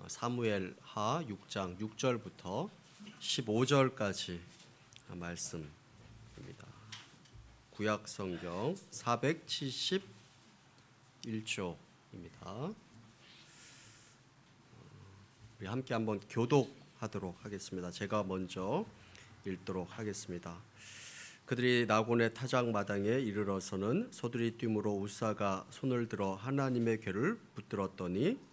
사무엘하 6장 6절부터 15절까지 말씀입니다. 구약 성경 471쪽입니다. 우리 함께 한번 교독하도록 하겠습니다. 제가 먼저 읽도록 하겠습니다. 그들이 나곤의 타작마당에 이르러서는 소들이 뛰므로 우사가 손을 들어 하나님의 궤를 붙들었더니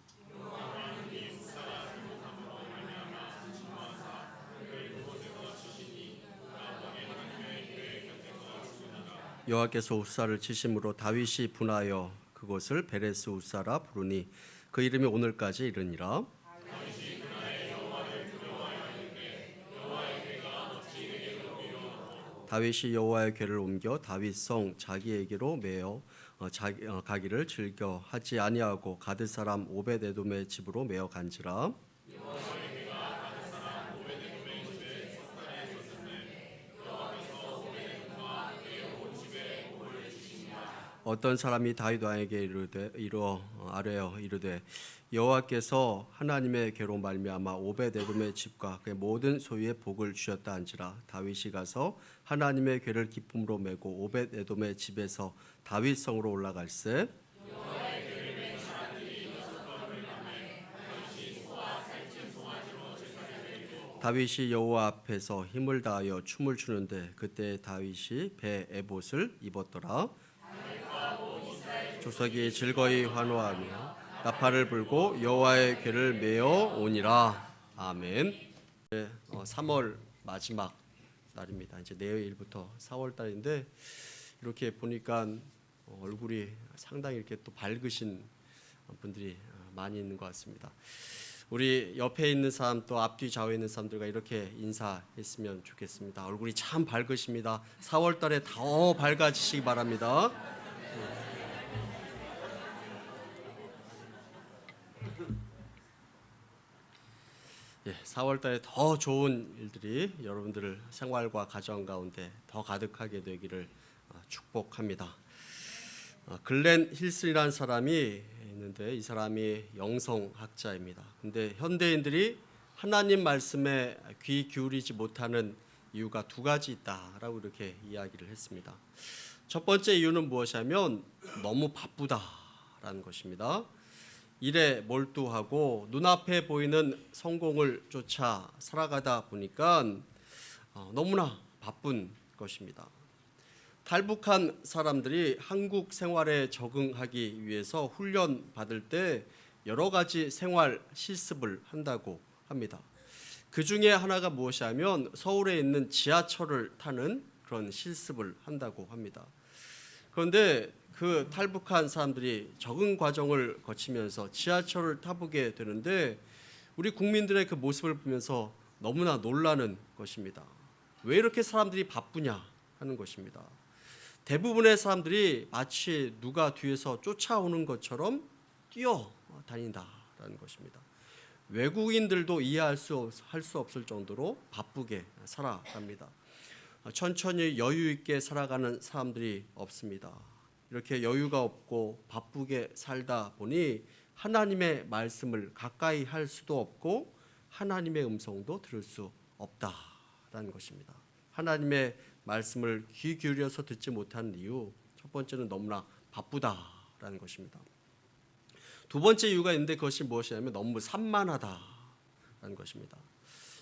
여호와께서 우사를 치심으로 다윗이 분하여 그곳을 베레스 우사라 부르니 그 이름이 오늘까지 이르니라. 다윗이 여호와의 궤를 옮겨 다윗성 자기에게로 메어 가기를 즐겨 하지 아니하고 가드 사람 오벳에돔의 집으로 메어 간지라. 어떤 사람이 다윗 왕에게 아뢰어 이르되 여호와께서 하나님의 궤로 말미암아 오벳에돔의 집과 그의 모든 소유에 복을 주셨다 한지라. 다윗이 가서 하나님의 궤를 기쁨으로 메고 오벳에돔의 집에서 다윗 성으로 올라갈새 다윗이 여호와 앞에서 힘을 다하여 춤을 추는데 그때 다윗이 배 에봇을 입었더라. 조석이 즐거이 환호하며 나팔을 불고 여호와의 궤를 메어 오니라. 아멘. 3월 마지막 날입니다. 이제 내일부터 4월 달인데 이렇게 보니까 얼굴이 상당히 이렇게 또 밝으신 분들이 많이 있는 것 같습니다. 우리 옆에 있는 사람 또 앞뒤 좌우에 있는 사람들과 이렇게 인사했으면 좋겠습니다. 얼굴이 참 밝으십니다. 4월 달에 더 밝아지시기 바랍니다. 4월 달에 더 좋은 일들이 여러분들을 생활과 가정 가운데 더 가득하게 되기를 축복합니다. 글렌 힐슨이라는 사람이 있는데 이 사람이 영성학자입니다. 근데 현대인들이 하나님 말씀에 귀 기울이지 못하는 이유가 두 가지 있다라고 이렇게 이야기를 했습니다. 첫 번째 이유는 무엇이냐면 너무 바쁘다라는 것입니다. 일에 몰두하고 눈앞에 보이는 성공을 쫓아 살아가다 보니까 너무나 바쁜 것입니다. 탈북한 사람들이 한국 생활에 적응하기 위해서 훈련 받을 때 여러 가지 생활 실습을 한다고 합니다. 그 중에 하나가 무엇이냐면 서울에 있는 지하철을 타는 그런 실습을 한다고 합니다. 그런데 그 탈북한 사람들이 적응 과정을 거치면서 지하철을 타보게 되는데 우리 국민들의 그 모습을 보면서 너무나 놀라는 것입니다. 왜 이렇게 사람들이 바쁘냐 하는 것입니다. 대부분의 사람들이 마치 누가 뒤에서 쫓아오는 것처럼 뛰어다닌다라는 것입니다. 외국인들도 이해할 수 없을 정도로 바쁘게 살아갑니다. 천천히 여유 있게 살아가는 사람들이 없습니다. 이렇게 여유가 없고 바쁘게 살다 보니 하나님의 말씀을 가까이 할 수도 없고 하나님의 음성도 들을 수 없다라는 것입니다. 하나님의 말씀을 귀 기울여서 듣지 못하는 이유, 첫 번째는 너무나 바쁘다라는 것입니다. 두 번째 이유가 있는데 그것이 무엇이냐면 너무 산만하다라는 것입니다.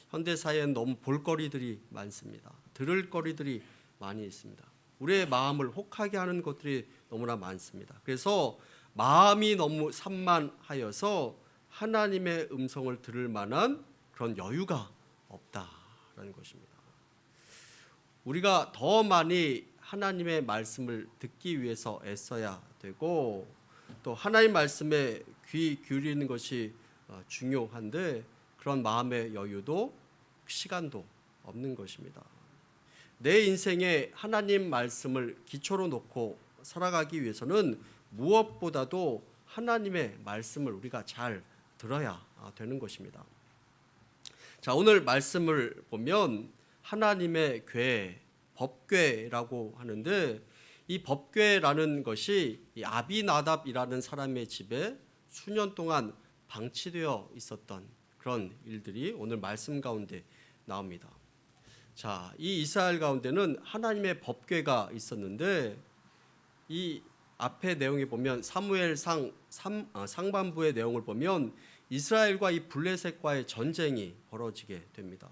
현대 사회엔 너무 볼거리들이 많습니다. 들을 거리들이 많이 있습니다. 우리의 마음을 혹하게 하는 것들이 너무나 많습니다. 그래서 마음이 너무 산만하여서 하나님의 음성을 들을 만한 그런 여유가 없다라는 것입니다. 우리가 더 많이 하나님의 말씀을 듣기 위해서 애써야 되고 또 하나님 말씀에 귀 기울이는 것이 중요한데 그런 마음의 여유도 시간도 없는 것입니다. 내 인생에 하나님 말씀을 기초로 놓고 살아가기 위해서는 무엇보다도 하나님의 말씀을 우리가 잘 들어야 되는 것입니다. 자, 오늘 말씀을 보면 하나님의 궤, 법궤라고 하는데 이 법궤라는 것이 이 아비나답이라는 사람의 집에 수년 동안 방치되어 있었던 그런 일들이 오늘 말씀 가운데 나옵니다. 자, 이 이스라엘 가운데는 하나님의 법궤가 있었는데 이 앞에 내용에 보면 사무엘상 상반부의 내용을 보면 이스라엘과 이 블레셋과의 전쟁이 벌어지게 됩니다.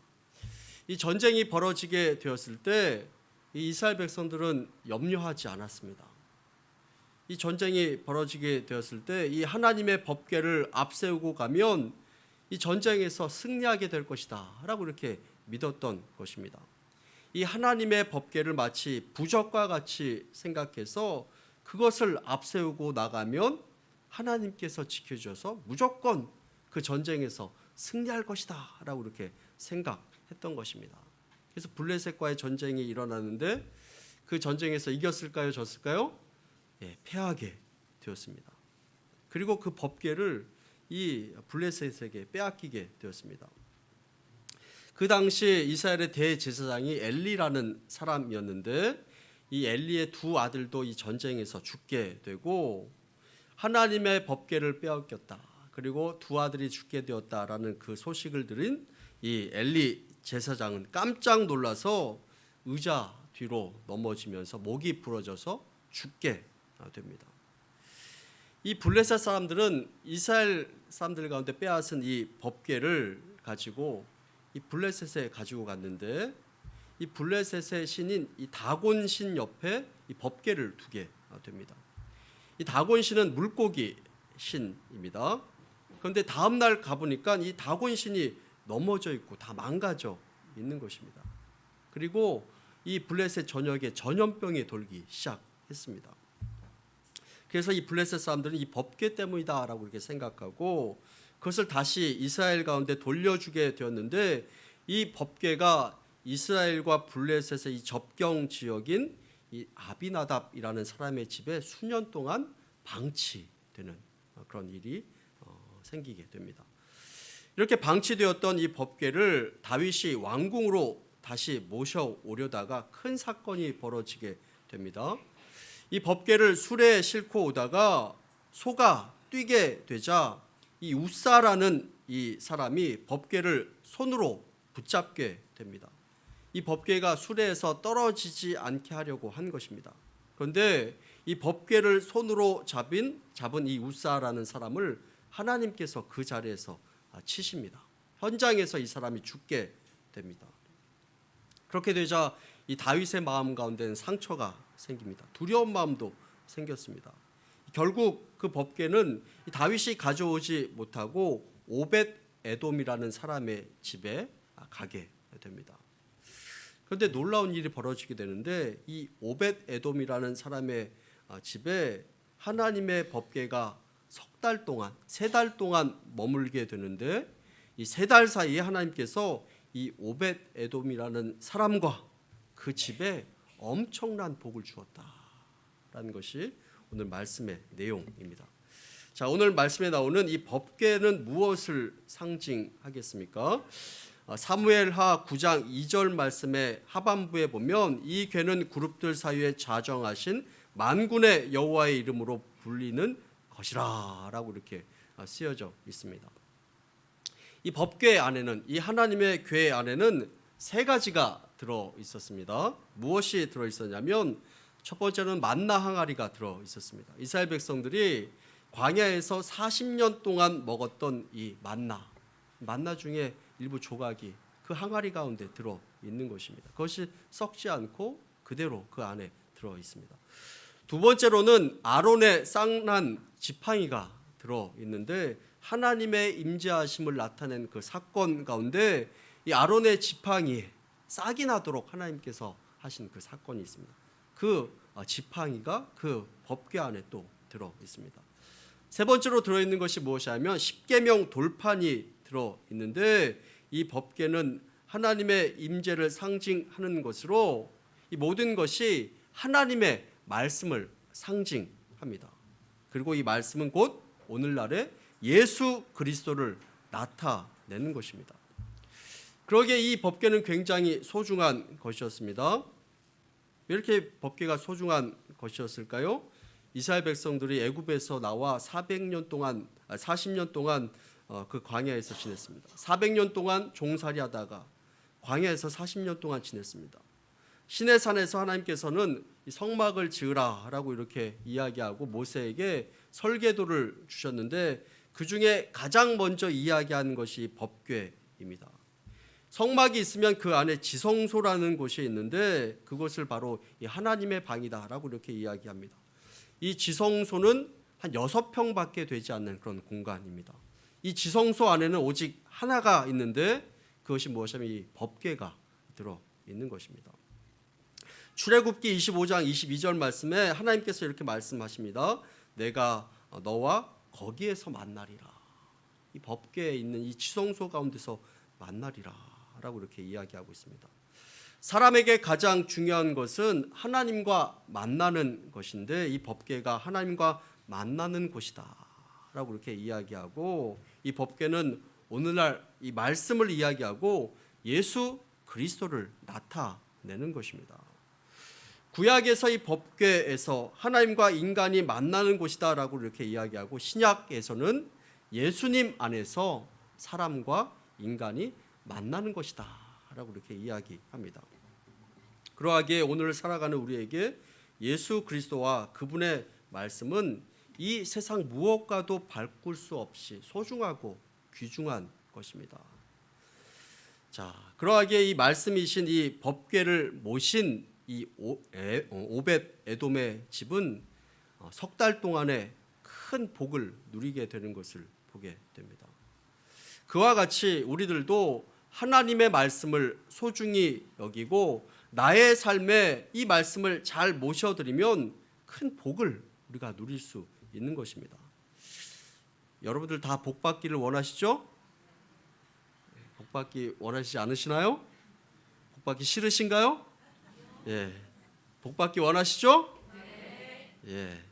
이 전쟁이 벌어지게 되었을 때 이 이스라엘 백성들은 염려하지 않았습니다. 이 전쟁이 벌어지게 되었을 때 이 하나님의 법궤를 앞세우고 가면 이 전쟁에서 승리하게 될 것이다 라고 이렇게 믿었던 것입니다. 이 하나님의 법궤를 마치 부적과 같이 생각해서 그것을 앞세우고 나가면 하나님께서 지켜주셔서 무조건 그 전쟁에서 승리할 것이다 라고 이렇게 생각했던 것입니다. 그래서 블레셋과의 전쟁이 일어났는데 그 전쟁에서 이겼을까요? 졌을까요? 예, 패하게 되었습니다. 그리고 그 법궤를 이 블레셋에게 빼앗기게 되었습니다. 그 당시 이스라엘의 대제사장이 엘리라는 사람이었는데 이 엘리의 두 아들도 이 전쟁에서 죽게 되고 하나님의 법궤를 빼앗겼다. 그리고 두 아들이 죽게 되었다라는 그 소식을 들은 이 엘리 제사장은 깜짝 놀라서 의자 뒤로 넘어지면서 목이 부러져서 죽게 됩니다. 이 블레셋 사람들은 이스라엘 사람들 가운데 빼앗은 이 법궤를 가지고 이 블레셋에 가지고 갔는데 이 블레셋의 신인 이 다곤 신 옆에 이 법궤를 두게 됩니다. 이 다곤 신은 물고기 신입니다. 그런데 다음 날 가보니까 이 다곤 신이 넘어져 있고 다 망가져 있는 것입니다. 그리고 이 블레셋 전역에 전염병이 돌기 시작했습니다. 그래서 이 블레셋 사람들은 이 법궤 때문이다라고 이렇게 생각하고 그것을 다시 이스라엘 가운데 돌려주게 되었는데 이 법궤가 이스라엘과 블레셋의 이 접경 지역인 이 아비나답이라는 사람의 집에 수년 동안 방치되는 그런 일이 생기게 됩니다. 이렇게 방치되었던 이 법궤를 다윗이 왕궁으로 다시 모셔오려다가 큰 사건이 벌어지게 됩니다. 이 법궤를 수레에 싣고 오다가 소가 뛰게 되자 이 우사라는 이 사람이 법궤를 손으로 붙잡게 됩니다. 이 법궤가 수레에서 떨어지지 않게 하려고 한 것입니다. 그런데 이 법궤를 손으로 잡은 이 우사라는 사람을 하나님께서 그 자리에서 치십니다. 현장에서 이 사람이 죽게 됩니다. 그렇게 되자 이 다윗의 마음 가운데는 상처가 생깁니다. 두려운 마음도 생겼습니다. 결국 그 법궤는 다윗이 가져오지 못하고 오벳 에돔이라는 사람의 집에 가게 됩니다. 그런데 놀라운 일이 벌어지게 되는데 이 오벳 에돔이라는 사람의 집에 하나님의 법궤가 세 달 동안 머물게 되는데 이 세 달 사이에 하나님께서 이 오벳 에돔이라는 사람과 그 집에 엄청난 복을 주었다라는 것이 오늘 말씀의 내용입니다. 자, 오늘 말씀에 나오는 이 법궤는 무엇을 상징하겠습니까? 사무엘하 9장 2절 말씀의 하반부에 보면 이 궤는 그룹들 사이에 자정하신 만군의 여호와의 이름으로 불리는 것이라 라고 이렇게 쓰여져 있습니다. 이 법궤 안에는 이 하나님의 궤 안에는 세 가지가 들어 있었습니다. 무엇이 들어 있었냐면 첫 번째는 만나 항아리가 들어 있었습니다. 이스라엘 백성들이 광야에서 40년 동안 먹었던 이 만나 중에 일부 조각이 그 항아리 가운데 들어 있는 것입니다. 그것이 썩지 않고 그대로 그 안에 들어 있습니다. 두 번째로는 아론의 쌍난 지팡이가 들어 있는데 하나님의 임재하심을 나타낸 그 사건 가운데 이 아론의 지팡이에 싹이 나도록 하나님께서 하신 그 사건이 있습니다. 그 지팡이가 그 법궤 안에 또 들어 있습니다. 세 번째로 들어 있는 것이 무엇이냐면 십계명 돌판이 들어 있는데 이 법궤는 하나님의 임재를 상징하는 것으로 이 모든 것이 하나님의 말씀을 상징합니다. 그리고 이 말씀은 곧 오늘날의 예수 그리스도를 나타내는 것입니다. 그러기에 이 법궤는 굉장히 소중한 것이었습니다. 왜 이렇게 법궤가 소중한 것이었을까요? 이스라엘 백성들이 애굽에서 나와 40년 동안 그 광야에서 지냈습니다. 400년 동안 종살이하다가 광야에서 40년 동안 지냈습니다. 시내산에서 하나님께서는 성막을 지으라라고 이렇게 이야기하고 모세에게 설계도를 주셨는데 그 중에 가장 먼저 이야기한 것이 법궤입니다. 성막이 있으면 그 안에 지성소라는 곳이 있는데 그것을 바로 하나님의 방이다라고 이렇게 이야기합니다. 이 지성소는 한 6평밖에 되지 않는 그런 공간입니다. 이 지성소 안에는 오직 하나가 있는데 그것이 무엇이냐면 이 법궤가 들어 있는 것입니다. 출애굽기 25장 22절 말씀에 하나님께서 이렇게 말씀하십니다. 내가 너와 거기에서 만나리라. 이 법궤에 있는 이 지성소 가운데서 만나리라 라고 이렇게 이야기하고 있습니다. 사람에게 가장 중요한 것은 하나님과 만나는 것인데 이 법궤가 하나님과 만나는 곳이다 라고 이렇게 이야기하고 이 법궤는 오늘날 이 말씀을 이야기하고 예수 그리스도를 나타내는 것입니다. 구약에서 이 법궤에서 하나님과 인간이 만나는 곳이다 라고 이렇게 이야기하고 신약에서는 예수님 안에서 사람과 인간이 만나는 것이다 라고 이렇게 이야기합니다. 그러하기에 오늘 살아가는 우리에게 예수 그리스도와 그분의 말씀은 이 세상 무엇과도 바꿀 수 없이 소중하고 귀중한 것입니다. 자, 그러하기에 이 말씀이신 이 법궤를 모신 이 오벳 에돔의 집은 석 달 동안에 큰 복을 누리게 되는 것을 보게 됩니다. 그와 같이 우리들도 하나님의 말씀을 소중히 여기고 나의 삶에 이 말씀을 잘 모셔드리면 큰 복을 우리가 누릴 수 있는 것입니다. 여러분들 다 복 받기를 원하시죠? 복 받기 원하시지 않으시나요? 복 받기 싫으신가요? 예. 복 받기 원하시죠? 예.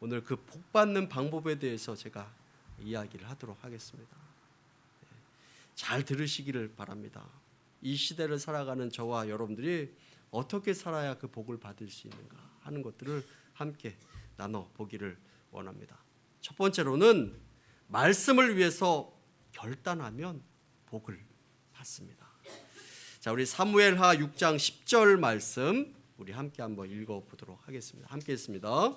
오늘 그 복 받는 방법에 대해서 제가 이야기를 하도록 하겠습니다. 잘 들으시기를 바랍니다. 이 시대를 살아가는 저와 여러분들이 어떻게 살아야 그 복을 받을 수 있는가 하는 것들을 함께 나눠보기를 원합니다. 첫 번째로는 말씀을 위해서 결단하면 복을 받습니다. 자, 우리 사무엘하 6장 10절 말씀 우리 함께 한번 읽어보도록 하겠습니다. 함께 읽습니다.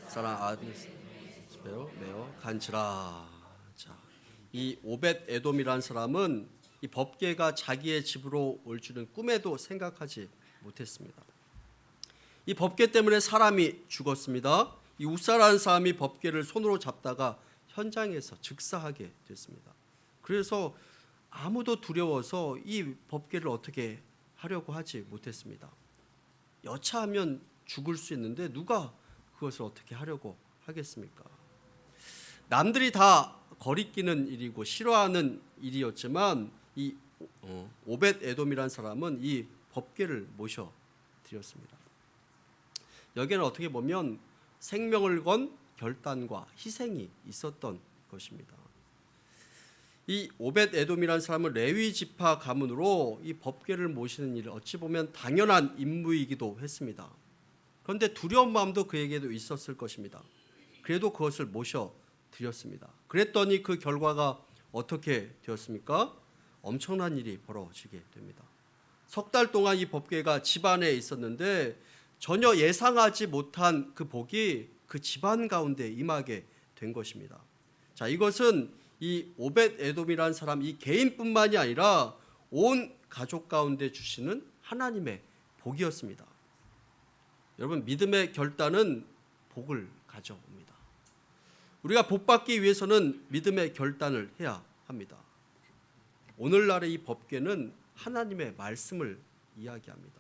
사랑 아드메요 매어 간지라. 자, 이 오벳 에돔이라는 사람은 이 법궤가 자기의 집으로 올 줄은 꿈에도 생각하지 못했습니다. 이 법궤 때문에 사람이 죽었습니다. 이 우사라는 사람이 법궤를 손으로 잡다가 현장에서 즉사하게 됐습니다. 그래서 아무도 두려워서 이 법궤를 어떻게 하려고 하지 못했습니다. 여차하면 죽을 수 있는데 누가 그것을 어떻게 하려고 하겠습니까? 남들이 다 거리끼는 일이고 싫어하는 일이었지만 이 오벳 에돔이라는 사람은 이 법궤를 모셔 드렸습니다. 여기에는 어떻게 보면 생명을 건 결단과 희생이 있었던 것입니다. 이 오벳 에돔이라는 사람은 레위 지파 가문으로 이 법궤를 모시는 일을 어찌 보면 당연한 임무이기도 했습니다. 그런데 두려운 마음도 그에게도 있었을 것입니다. 그래도 그것을 모셔 드렸습니다. 그랬더니 그 결과가 어떻게 되었습니까? 엄청난 일이 벌어지게 됩니다. 석 달 동안 이 법궤가 집안에 있었는데 전혀 예상하지 못한 그 복이 그 집안 가운데 임하게 된 것입니다. 자, 이것은 이 오벳 에돔이라는 사람 이 개인뿐만이 아니라 온 가족 가운데 주시는 하나님의 복이었습니다. 여러분, 믿음의 결단은 복을 가져옵니다. 우리가 복 받기 위해서는 믿음의 결단을 해야 합니다. 오늘날의 이 법궤는 하나님의 말씀을 이야기합니다.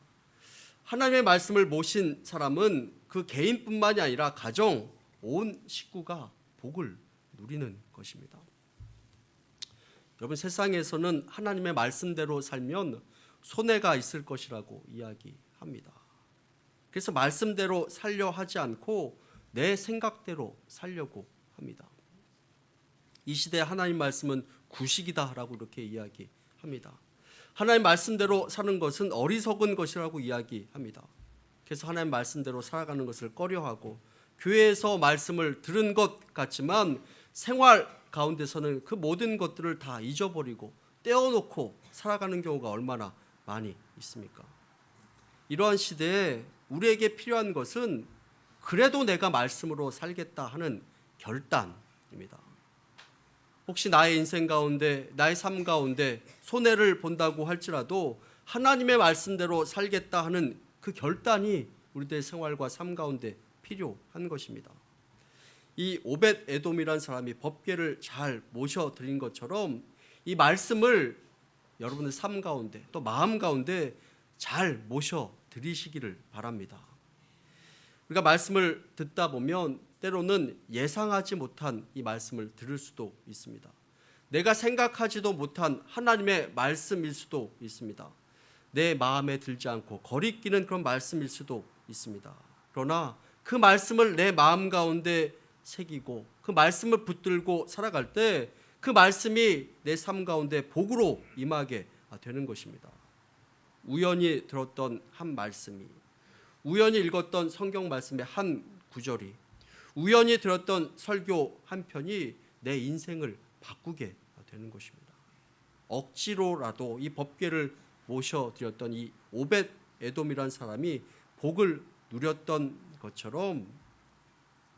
하나님의 말씀을 모신 사람은 그 개인뿐만이 아니라 가정, 온 식구가 복을 누리는 것입니다. 여러분, 세상에서는 하나님의 말씀대로 살면 손해가 있을 것이라고 이야기합니다. 그래서 말씀대로 살려 하지 않고 내 생각대로 살려고 합니다. 이 시대 하나님 말씀은 구식이다라고 이렇게 이야기합니다. 하나님 말씀대로 사는 것은 어리석은 것이라고 이야기합니다. 그래서 하나님 말씀대로 살아가는 것을 꺼려하고 교회에서 말씀을 들은 것 같지만 생활 가운데서는 그 모든 것들을 다 잊어버리고 떼어놓고 살아가는 경우가 얼마나 많이 있습니까? 이러한 시대에 우리에게 필요한 것은 그래도 내가 말씀으로 살겠다 하는 결단입니다. 혹시 나의 인생 가운데, 나의 삶 가운데 손해를 본다고 할지라도 하나님의 말씀대로 살겠다 하는 그 결단이 우리들의 생활과 삶 가운데 필요한 것입니다. 이 오벳 에돔이라는 사람이 법궤를 잘 모셔드린 것처럼 이 말씀을 여러분의 삶 가운데 또 마음 가운데 잘 모셔드리시기를 바랍니다. 우리가 말씀을 듣다 보면 때로는 예상하지 못한 이 말씀을 들을 수도 있습니다. 내가 생각하지도 못한 하나님의 말씀일 수도 있습니다. 내 마음에 들지 않고 거리끼는 그런 말씀일 수도 있습니다. 그러나 그 말씀을 내 마음 가운데 새기고 그 말씀을 붙들고 살아갈 때 그 말씀이 내 삶 가운데 복으로 임하게 되는 것입니다. 우연히 들었던 한 말씀이, 우연히 읽었던 성경 말씀의 한 구절이, 우연히 들었던 설교 한 편이 내 인생을 바꾸게 되는 것입니다. 억지로라도 이 법궤를 모셔드렸던 이 오벳 에돔이라는 사람이 복을 누렸던 것처럼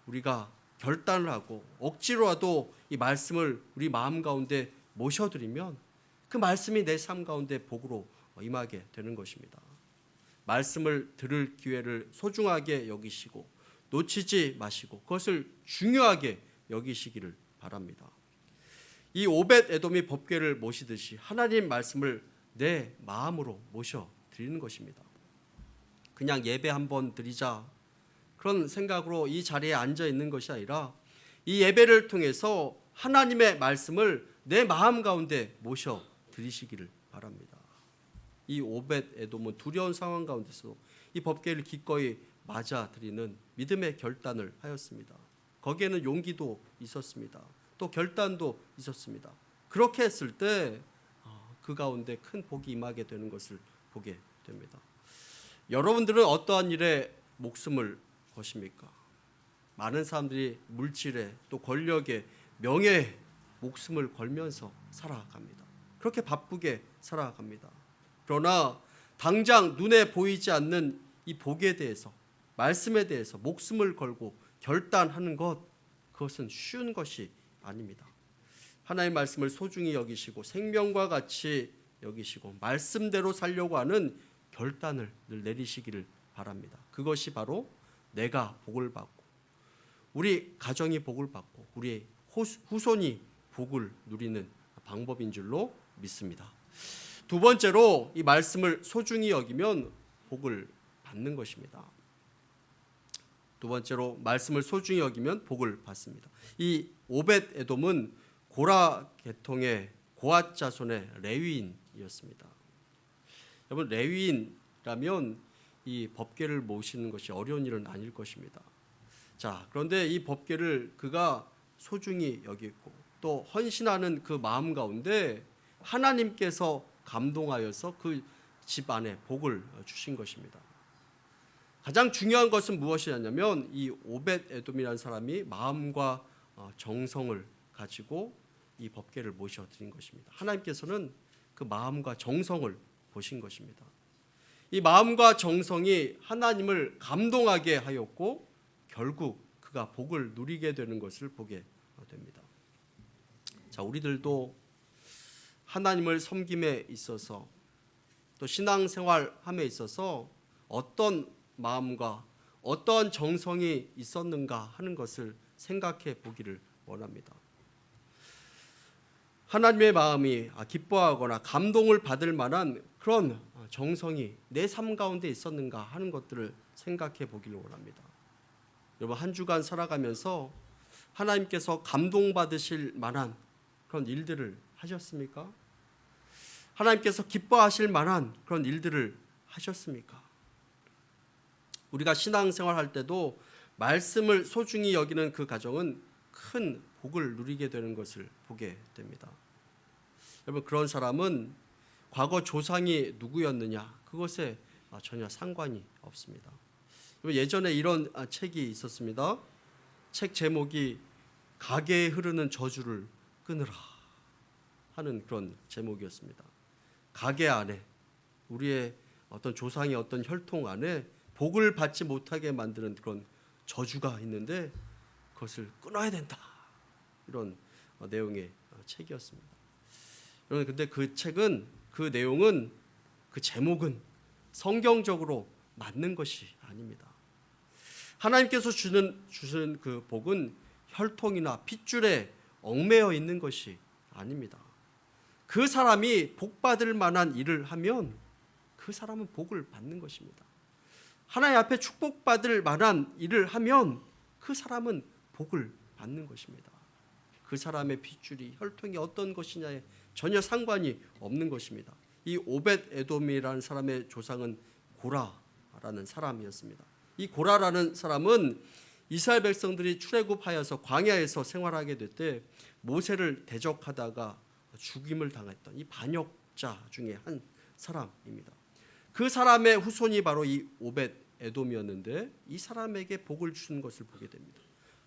우리가 결단을 하고 억지로라도 이 말씀을 우리 마음 가운데 모셔드리면 그 말씀이 내 삶 가운데 복으로 임하게 되는 것입니다. 말씀을 들을 기회를 소중하게 여기시고 놓치지 마시고 그것을 중요하게 여기시기를 바랍니다. 이 오벳 에돔이 법궤를 모시듯이 하나님 말씀을 내 마음으로 모셔드리는 것입니다. 그냥 예배 한번 드리자 그런 생각으로 이 자리에 앉아 있는 것이 아니라 이 예배를 통해서 하나님의 말씀을 내 마음 가운데 모셔드리시기를 바랍니다. 이 오벳 에돔은 두려운 상황 가운데서 이 법궤를 기꺼이 맞아들이는 믿음의 결단을 하였습니다. 거기에는 용기도 있었습니다. 또 결단도 있었습니다. 그렇게 했을 때 그 가운데 큰 복이 임하게 되는 것을 보게 됩니다. 여러분들은 어떠한 일에 목숨을 거십니까? 많은 사람들이 물질에 또 권력에 명예에 목숨을 걸면서 살아갑니다. 그렇게 바쁘게 살아갑니다. 그러나 당장 눈에 보이지 않는 이 복에 대해서 말씀에 대해서 목숨을 걸고 결단하는 것 그것은 쉬운 것이 아닙니다. 하나님의 말씀을 소중히 여기시고 생명과 같이 여기시고 말씀대로 살려고 하는 결단을 늘 내리시기를 바랍니다. 그것이 바로 내가 복을 받고 우리 가정이 복을 받고 우리 후손이 복을 누리는 방법인 줄로 믿습니다. 두 번째로 이 말씀을 소중히 여기면 복을 받는 것입니다. 두 번째로 말씀을 소중히 여기면 복을 받습니다. 이 오벳 에돔은 고라 계통의 고앗 자손의 레위인이었습니다. 여러분 레위인이라면 이 법궤를 모시는 것이 어려운 일은 아닐 것입니다. 자, 그런데 이 법궤를 그가 소중히 여기고 또 헌신하는 그 마음 가운데 하나님께서 감동하여서 그 집안에 복을 주신 것입니다. 가장 중요한 것은 무엇이냐면 이 오벳 에돔이라는 사람이 마음과 정성을 가지고 이 법궤를 모셔드린 것입니다. 하나님께서는 그 마음과 정성을 보신 것입니다. 이 마음과 정성이 하나님을 감동하게 하였고 결국 그가 복을 누리게 되는 것을 보게 됩니다. 자, 우리들도 하나님을 섬김에 있어서 또 신앙생활함에 있어서 어떤 마음과 어떤 정성이 있었는가 하는 것을 생각해 보기를 원합니다. 하나님의 마음이 기뻐하거나 감동을 받을 만한 그런 정성이 내 삶 가운데 있었는가 하는 것들을 생각해 보기를 원합니다. 여러분 한 주간 살아가면서 하나님께서 감동받으실 만한 그런 일들을 하셨습니까? 하나님께서 기뻐하실 만한 그런 일들을 하셨습니까? 우리가 신앙생활할 때도 말씀을 소중히 여기는 그 가정은 큰 복을 누리게 되는 것을 보게 됩니다. 여러분 그런 사람은 과거 조상이 누구였느냐 그것에 전혀 상관이 없습니다. 예전에 이런 책이 있었습니다. 책 제목이 가게에 흐르는 저주를 끊으라 하는 그런 제목이었습니다. 가게 안에 우리의 어떤 조상의 어떤 혈통 안에 복을 받지 못하게 만드는 그런 저주가 있는데 그것을 끊어야 된다. 이런 내용의 책이었습니다. 여러분, 근데 그 책은, 그 내용은, 그 제목은 성경적으로 맞는 것이 아닙니다. 하나님께서 주신 그 복은 혈통이나 핏줄에 얽매여 있는 것이 아닙니다. 그 사람이 복 받을 만한 일을 하면 그 사람은 복을 받는 것입니다. 하나님 앞에 축복받을 만한 일을 하면 그 사람은 복을 받는 것입니다. 그 사람의 핏줄이 혈통이 어떤 것이냐에 전혀 상관이 없는 것입니다. 이 오벳 에돔이라는 사람의 조상은 고라라는 사람이었습니다. 이 고라라는 사람은 이스라엘 백성들이 출애굽하여서 광야에서 생활하게 될 때 모세를 대적하다가 죽임을 당했던 이 반역자 중에 한 사람입니다. 그 사람의 후손이 바로 이 오벳 에돔이었는데 이 사람에게 복을 주는 것을 보게 됩니다.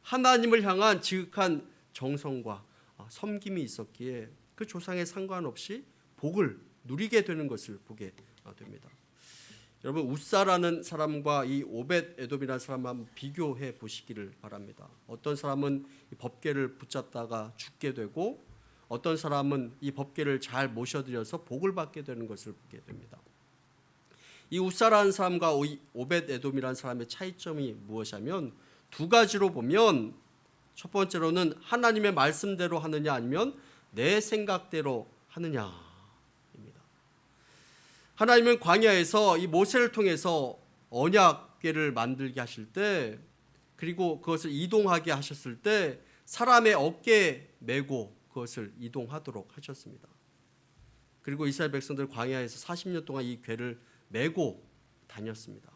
하나님을 향한 지극한 정성과 섬김이 있었기에 그 조상에 상관없이 복을 누리게 되는 것을 보게 됩니다. 여러분, 웃사라는 사람과 이 오벳 에돔이라는 사람을 한번 비교해 보시기를 바랍니다. 어떤 사람은 이 법궤를 붙잡다가 죽게 되고 어떤 사람은 이 법궤를 잘 모셔드려서 복을 받게 되는 것을 보게 됩니다. 이 웃사라는 사람과 오벳 에돔이라는 사람의 차이점이 무엇이냐면 두 가지로 보면 첫 번째로는 하나님의 말씀대로 하느냐 아니면 내 생각대로 하느냐. 하나님은 광야에서 이 모세를 통해서 언약궤를 만들게 하실 때 그리고 그것을 이동하게 하셨을 때 사람의 어깨에 메고 그것을 이동하도록 하셨습니다. 그리고 이스라엘 백성들 광야에서 40년 동안 이 궤를 메고 다녔습니다.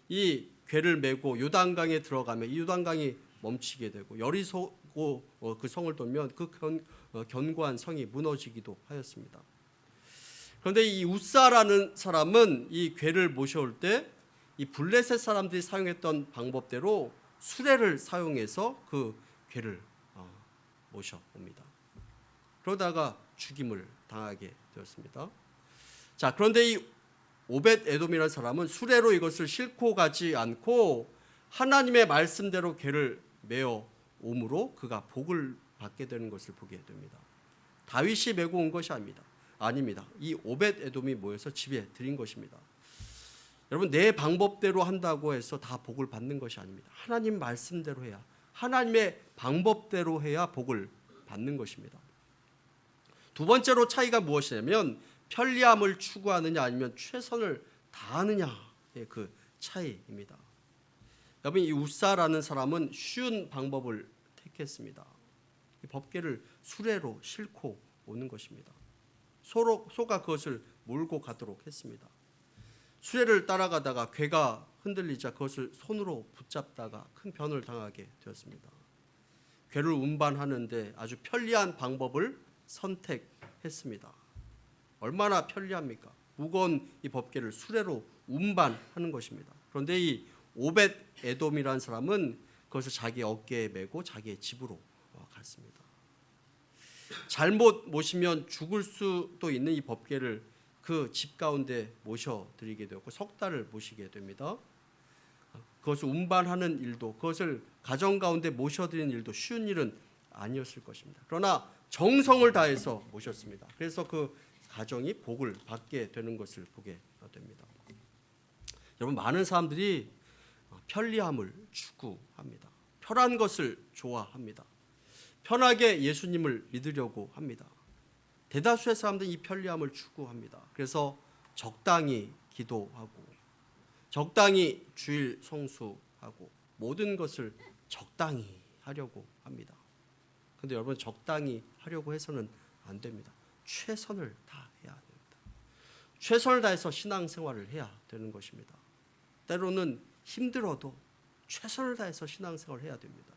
이 궤를 메고 요단강에 들어가면 이 요단강이 멈추게 되고 열이 솟고 그 성을 돌면 그 견고한 성이 무너지기도 하였습니다. 그런데 이 웃사라는 사람은 이 궤를 모셔올 때 이 블레셋 사람들이 사용했던 방법대로 수레를 사용해서 그 궤를 모셔옵니다. 그러다가 죽임을 당하게 되었습니다. 자, 그런데 이 오벳 에돔이라는 사람은 수레로 이것을 싣고 가지 않고 하나님의 말씀대로 궤를 메어 옴으로 그가 복을 받게 되는 것을 보게 됩니다. 다윗이 메고 온 것이 아닙니다. 이 오벳 에돔이 모여서 집에 드린 것입니다. 여러분, 내 방법대로 한다고 해서 다 복을 받는 것이 아닙니다. 하나님 말씀대로 해야, 하나님의 방법대로 해야 복을 받는 것입니다. 두 번째로 차이가 무엇이냐면 편리함을 추구하느냐 아니면 최선을 다하느냐의 그 차이입니다. 여러분, 이 웃사라는 사람은 쉬운 방법을 택했습니다. 이 법궤를 수레로 싣고 오는 것입니다. 소가 그것을 몰고 가도록 했습니다. 수레를 따라가다가 궤가 흔들리자 그것을 손으로 붙잡다가 큰 변을 당하게 되었습니다. 궤를 운반하는데 아주 편리한 방법을 선택했습니다. 얼마나 편리합니까? 무거운 이 법궤를 수레로 운반하는 것입니다. 그런데 이 오벳 에돔이라는 사람은 그것을 자기 어깨에 메고 자기의 집으로 갔습니다. 잘못 모시면 죽을 수도 있는 이 법궤를 그 집 가운데 모셔드리게 되었고 석 달을 모시게 됩니다. 그것을 운반하는 일도 그것을 가정 가운데 모셔드리는 일도 쉬운 일은 아니었을 것입니다. 그러나 정성을 다해서 모셨습니다. 그래서 그 가정이 복을 받게 되는 것을 보게 됩니다. 여러분, 많은 사람들이 편리함을 추구합니다. 편한 것을 좋아합니다. 편하게 예수님을 믿으려고 합니다. 대다수의 사람들은 이 편리함을 추구합니다. 그래서 적당히 기도하고 적당히 주일 성수하고 모든 것을 적당히 하려고 합니다. 그런데 여러분, 적당히 하려고 해서는 안 됩니다. 최선을 다해야 됩니다. 최선을 다해서 신앙생활을 해야 되는 것입니다. 때로는 힘들어도 최선을 다해서 신앙생활을 해야 됩니다.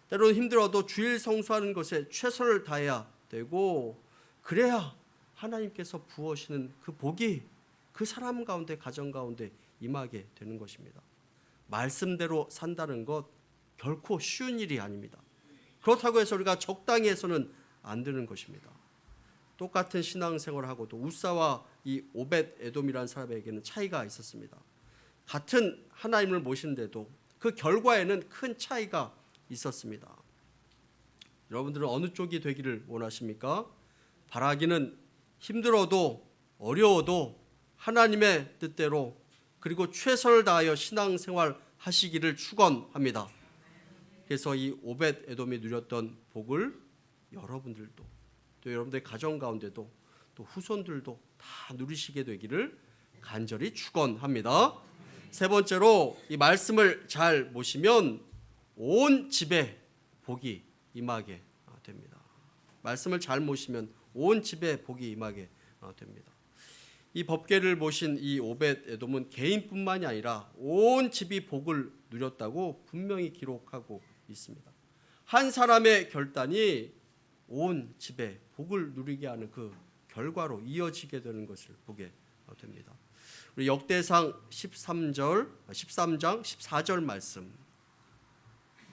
때로는 힘들어도 주일 성수하는 것에 최선을 다해야 되고 그래야 하나님께서 부어시는 그 복이 그 사람 가운데, 가정 가운데 임하게 되는 것입니다. 말씀대로 산다는 것 결코 쉬운 일이 아닙니다. 그렇다고 해서 우리가 적당히 해서는 안 되는 것입니다. 똑같은 신앙생활을 하고도 우사와 이 오벳 에돔이라는 사람에게는 차이가 있었습니다. 같은 하나님을 모시는데도 그 결과에는 큰 차이가 있었습니다. 여러분들은 어느 쪽이 되기를 원하십니까? 바라기는 힘들어도 어려워도 하나님의 뜻대로 그리고 최선을 다하여 신앙생활 하시기를 축원합니다. 그래서 이 오벳 에돔이 누렸던 복을 여러분들도 또 여러분들의 가정 가운데도 또 후손들도 다 누리시게 되기를 간절히 축원합니다. 세 번째로 이 말씀을 잘 모시면 온 집에 복이 임하게 됩니다. 말씀을 잘 모시면 온 집에 복이 임하게 됩니다. 이 법궤를 모신 이 오벳 에돔은 개인뿐만이 아니라 온 집이 복을 누렸다고 분명히 기록하고 있습니다. 한 사람의 결단이 온 집에 복을 누리게 하는 그 결과로 이어지게 되는 것을 보게 됩니다. 우리 역대상 13장 14절 말씀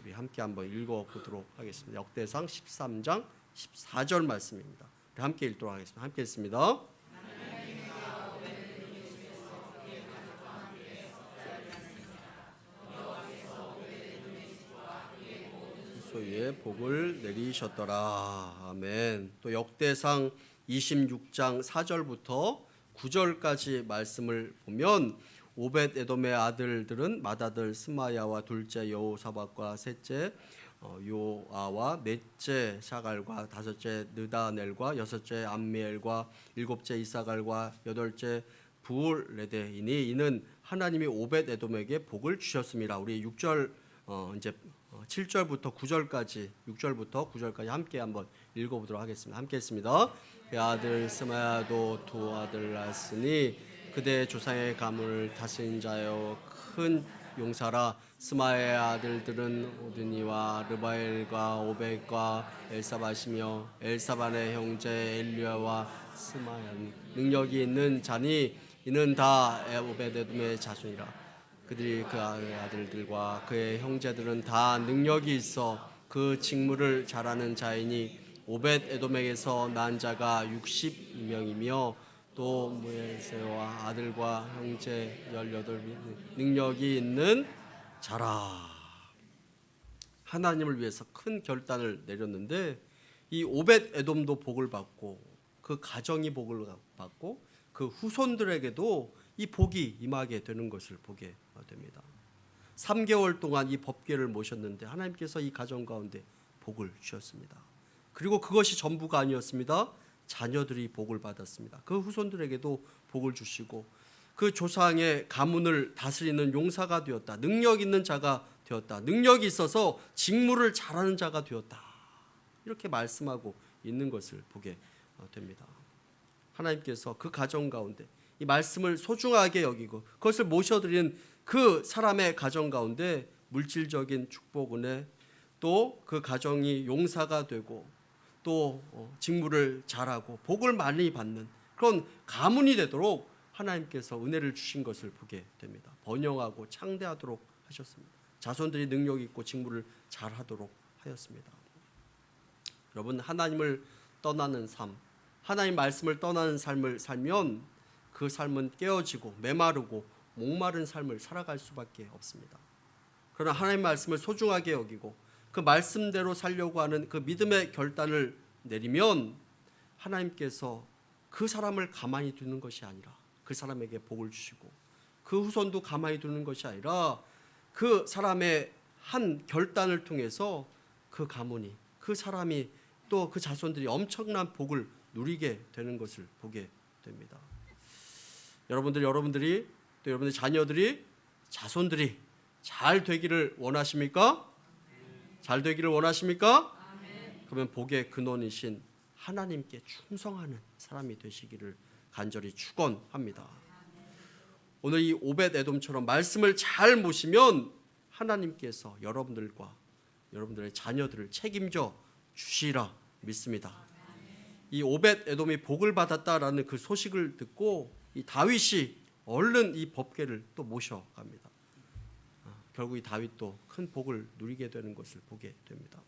우리 함께 한번 읽어보도록 하겠습니다. 역대상 13장 14절 말씀입니다. 우리 함께 읽도록 하겠습니다. 함께 읽습니다. 소유의 복을 내리셨더라. 아멘. 또 역대상 26장 4절부터 9절까지 말씀을 보면 오벳 에돔의 아들들은 맏아들 스마야와 둘째 여호사밧과 셋째 요아와 넷째 샤갈과 다섯째 느다넬과 여섯째 암미엘과 일곱째 이사갈과 여덟째 부울레데이니 이는 하나님이 오벳 에돔에게 복을 주셨습니다. 우리 6절 이제 7절부터 9절까지 6절부터 9절까지 함께 한번 읽어보도록 하겠습니다. 함께 했습니다. 그 아들 스마야도 두 아들 낳았으니 그대 조상의 가문을 다스린 자여 큰 용사라. 스마야의 아들들은 오드니와 르바엘과 오벳과 엘사밧이며 엘사밧의 형제 엘리야와 스마야는 능력이 있는 자니 이는 다 오벳 에돔의 자손이라. 그들이 그 아들들과 그의 형제들은 다 능력이 있어 그 직무를 잘하는 자이니 오벳 에돔에게서 난 자가 62명이며 또 무엘세와 아들과 형제 18명이 능력이 있는 자라. 하나님을 위해서 큰 결단을 내렸는데 이 오벳 에돔도 복을 받고 그 가정이 복을 받고 그 후손들에게도 이 복이 임하게 되는 것을 보게 됩니다. 3개월 동안 이 법궤를 모셨는데 하나님께서 이 가정 가운데 복을 주셨습니다. 그리고 그것이 전부가 아니었습니다. 자녀들이 복을 받았습니다. 그 후손들에게도 복을 주시고 그 조상의 가문을 다스리는 용사가 되었다. 능력 있는 자가 되었다. 능력이 있어서 직무를 잘하는 자가 되었다. 이렇게 말씀하고 있는 것을 보게 됩니다. 하나님께서 그 가정 가운데 이 말씀을 소중하게 여기고 그것을 모셔드리는 그 사람의 가정 가운데 물질적인 축복 은혜 또 그 가정이 용사가 되고 또 직무를 잘하고 복을 많이 받는 그런 가문이 되도록 하나님께서 은혜를 주신 것을 보게 됩니다. 번영하고 창대하도록 하셨습니다. 자손들이 능력 있고 직무를 잘하도록 하였습니다. 여러분, 하나님을 떠나는 삶, 하나님 말씀을 떠나는 삶을 살면 그 삶은 깨어지고 메마르고 목마른 삶을 살아갈 수밖에 없습니다. 그러나 하나님 말씀을 소중하게 여기고 그 말씀대로 살려고 하는 그 믿음의 결단을 내리면 하나님께서 그 사람을 가만히 두는 것이 아니라 그 사람에게 복을 주시고 그 후손도 가만히 두는 것이 아니라 그 사람의 한 결단을 통해서 그 가문이 그 사람이 또 그 자손들이 엄청난 복을 누리게 되는 것을 보게 됩니다. 여러분들이 또 여러분의 자녀들이 자손들이 잘 되기를 원하십니까? 잘 되기를 원하십니까? 그러면 복의 근원이신 하나님께 충성하는 사람이 되시기를 간절히 축원합니다. 오늘 이 오벳 에돔처럼 말씀을 잘 모시면 하나님께서 여러분들과 여러분들의 자녀들을 책임져 주시라 믿습니다. 이 오벳 에돔이 복을 받았다라는 그 소식을 듣고 이 다윗이 얼른 이 법궤를 또 모셔갑니다. 결국 이 다윗도 큰 복을 누리게 되는 것을 보게 됩니다.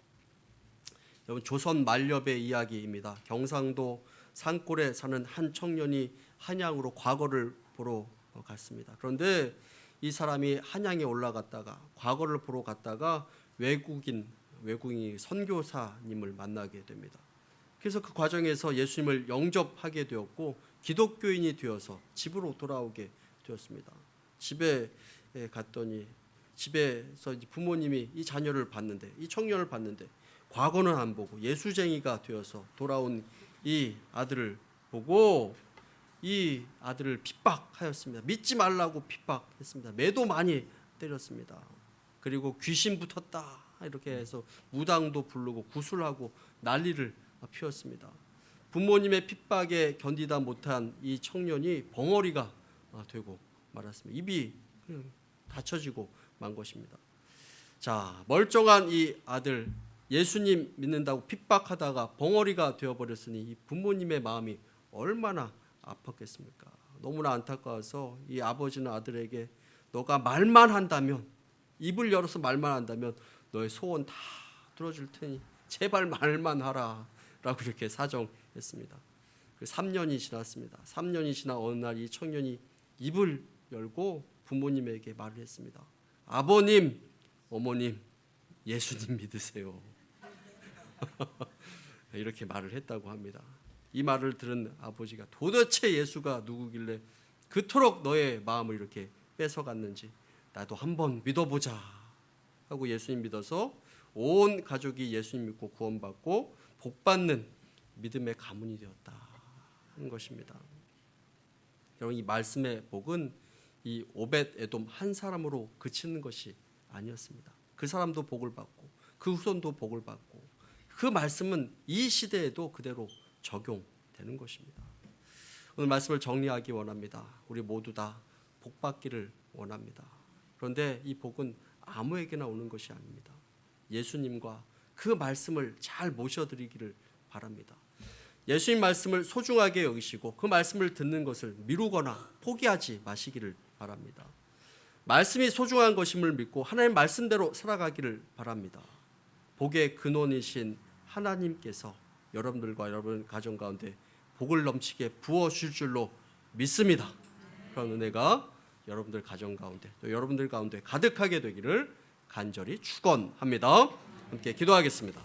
여러분, 조선 만렵의 이야기입니다. 경상도 산골에 사는 한 청년이 한양으로 과거를 보러 갔습니다. 그런데 이 사람이 한양에 올라갔다가 과거를 보러 갔다가 외국인 선교사님을 만나게 됩니다. 그래서 그 과정에서 예수님을 영접하게 되었고 기독교인이 되어서 집으로 돌아오게 되었습니다. 집에 갔더니 집에서 부모님이 이 자녀를 봤는데, 이 청년을 봤는데 과거는 안 보고 예수쟁이가 되어서 돌아온 이 아들을 보고 이 아들을 핍박하였습니다. 믿지 말라고 핍박했습니다. 매도 많이 때렸습니다. 그리고 귀신 붙었다 이렇게 해서 무당도 부르고 구술하고 난리를 피웠습니다. 부모님의 핍박에 견디다 못한 이 청년이 벙어리가 되고 말았습니다. 입이 닫혀지고 만 것입니다. 자, 멀쩡한 이 아들 예수님 믿는다고 핍박하다가 벙어리가 되어버렸으니 이 부모님의 마음이 얼마나 아팠겠습니까? 너무나 안타까워서 이 아버지는 아들에게 너가 말만 한다면, 입을 열어서 말만 한다면 너의 소원 다 들어줄 테니 제발 말만 하라 라고 이렇게 사정했습니다. 3년이 지났습니다. 3년이 지나 어느 날 이 청년이 입을 열고 부모님에게 말을 했습니다. 아버님, 어머님, 예수님 믿으세요. 이렇게 말을 했다고 합니다. 이 말을 들은 아버지가 도대체 예수가 누구길래 그토록 너의 마음을 이렇게 뺏어갔는지 나도 한번 믿어보자 하고 예수님 믿어서 온 가족이 예수님 믿고 구원받고 복받는 믿음의 가문이 되었다 하는 것입니다. 여러분, 이 말씀의 복은 이 오벳 에돔 한 사람으로 그치는 것이 아니었습니다. 그 사람도 복을 받고 그 후손도 복을 받고 그 말씀은 이 시대에도 그대로 적용되는 것입니다. 오늘 말씀을 정리하기 원합니다. 우리 모두 다 복 받기를 원합니다. 그런데 이 복은 아무에게나 오는 것이 아닙니다. 예수님과 그 말씀을 잘 모셔드리기를 바랍니다. 예수님 말씀을 소중하게 여기시고 그 말씀을 듣는 것을 미루거나 포기하지 마시기를 바랍니다. 말씀이 소중한 것임을 믿고 하나님 말씀대로 살아가기를 바랍니다. 복의 근원이신 하나님께서 여러분들과 여러분 가정 가운데 복을 넘치게 부어주실 줄로 믿습니다. 그런 은혜가 여러분들 가정 가운데 또 여러분들 가운데 가득하게 되기를 간절히 축원합니다. 함께 기도하겠습니다.